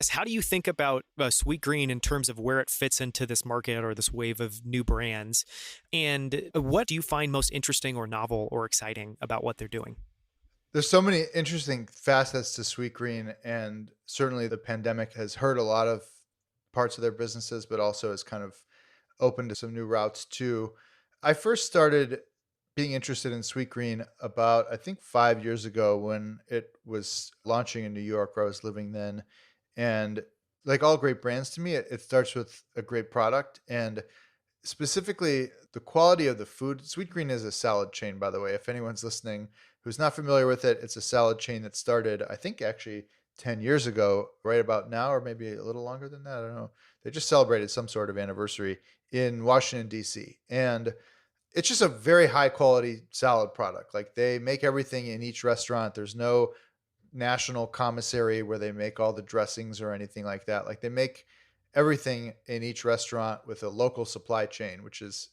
How do you think about Sweet Green in terms of where it fits into this market or this wave of new brands? And what do you find most interesting or novel or exciting about what they're doing? There's so many interesting facets to Sweet Green, and certainly the pandemic has hurt a lot of parts of their businesses, but also has kind of opened to some new routes too. I first started being interested in Sweet Green about, I think, 5 years ago when it was launching in New York, where I was living then. And like all great brands to me, it starts with a great product. And specifically, the quality of the food. Sweet Green is a salad chain, by the way. If anyone's listening who's not familiar with it, it's a salad chain that started, I think, actually 10 years ago, right about now, or maybe a little longer than that. I don't know. They just celebrated some sort of anniversary in Washington, D.C. And it's just a very high quality salad product. Like they make everything in each restaurant. There's no national commissary where they make all the dressings or anything like that. Like they make everything in each restaurant with a local supply chain, which is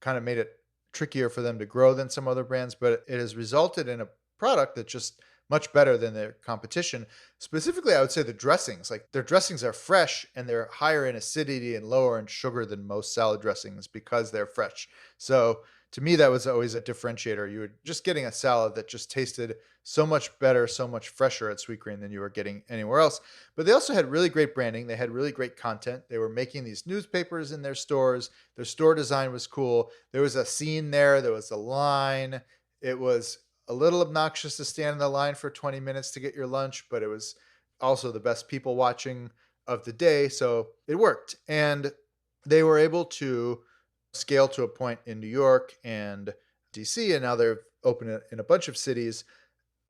kind of made it trickier for them to grow than some other brands, but it has resulted in a product that's just much better than their competition. Specifically, I would say the dressings. Like their dressings are fresh and they're higher in acidity and lower in sugar than most salad dressings because they're fresh. So to me, that was always a differentiator. You were just getting a salad that just tasted so much better, so much fresher at Sweet Green than you were getting anywhere else. But they also had really great branding. They had really great content. They were making these newspapers in their stores. Their store design was cool. There was a scene there. There was a line. It was a little obnoxious to stand in the line for 20 minutes to get your lunch, but it was also the best people watching of the day. So it worked. And they were able to scale to a point in New York and DC, and now they're open it in a bunch of cities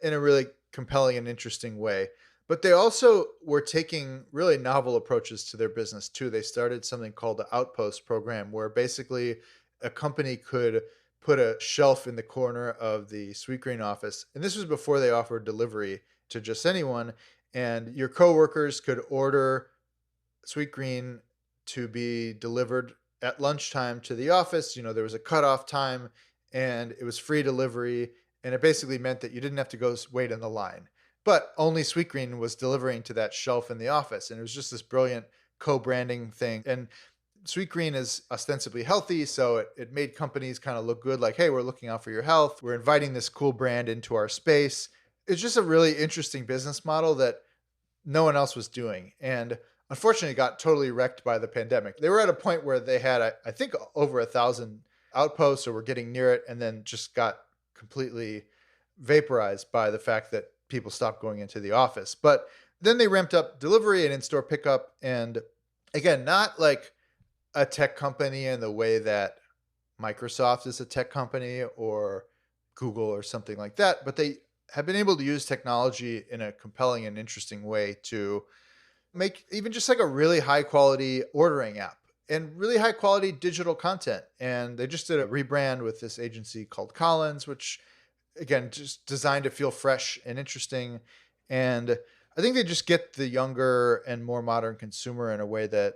in a really compelling and interesting way. But they also were taking really novel approaches to their business too. They started something called the Outpost program, where basically a company could put a shelf in the corner of the Sweetgreen office. And this was before they offered delivery to just anyone. And your coworkers could order Sweetgreen to be delivered at lunchtime to the office. You know, there was a cutoff time and it was free delivery. And it basically meant that you didn't have to go wait in the line. But only Sweetgreen was delivering to that shelf in the office. And it was just this brilliant co branding thing. And Sweetgreen is ostensibly healthy. So it made companies kind of look good like, hey, we're looking out for your health. We're inviting this cool brand into our space. It's just a really interesting business model that no one else was doing. And unfortunately, got totally wrecked by the pandemic. They were at a point where they had, I think, over 1,000 outposts or were getting near it, and then just got completely vaporized by the fact that people stopped going into the office. But then they ramped up delivery and in store pickup. And again, not like a tech company in the way that Microsoft is a tech company or Google or something like that, but they have been able to use technology in a compelling and interesting way to make even just like a really high quality ordering app and really high quality digital content. And they just did a rebrand with this agency called Collins, which again, just designed to feel fresh and interesting. And I think they just get the younger and more modern consumer in a way that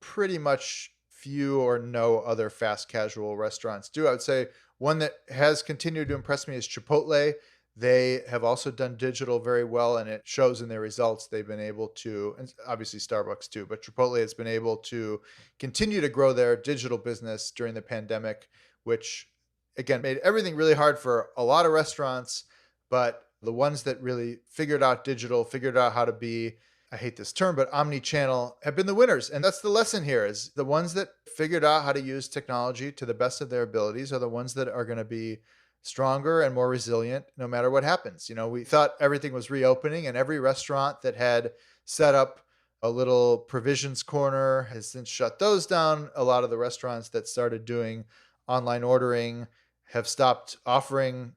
pretty much few or no other fast casual restaurants do. I would say one that has continued to impress me is Chipotle. They have also done digital very well, and it shows in their results. They've been able to, and obviously Starbucks too, but Chipotle has been able to continue to grow their digital business during the pandemic, which again made everything really hard for a lot of restaurants. But the ones that really figured out digital, figured out how to be, I hate this term, but omni-channel have been the winners. And that's the lesson here is the ones that figured out how to use technology to the best of their abilities are the ones that are going to be stronger and more resilient no matter what happens. You know, we thought everything was reopening and every restaurant that had set up a little provisions corner has since shut those down. A lot of the restaurants that started doing online ordering have stopped offering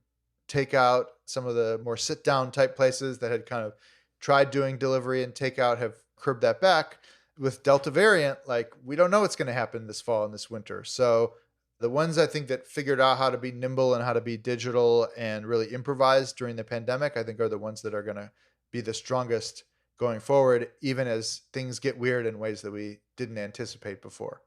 takeout. Some of the more sit down type places that had kind of tried doing delivery and takeout have curbed that back. With Delta variant, like we don't know what's going to happen this fall and this winter. So the ones I think that figured out how to be nimble and how to be digital and really improvise during the pandemic, I think are the ones that are going to be the strongest going forward, even as things get weird in ways that we didn't anticipate before.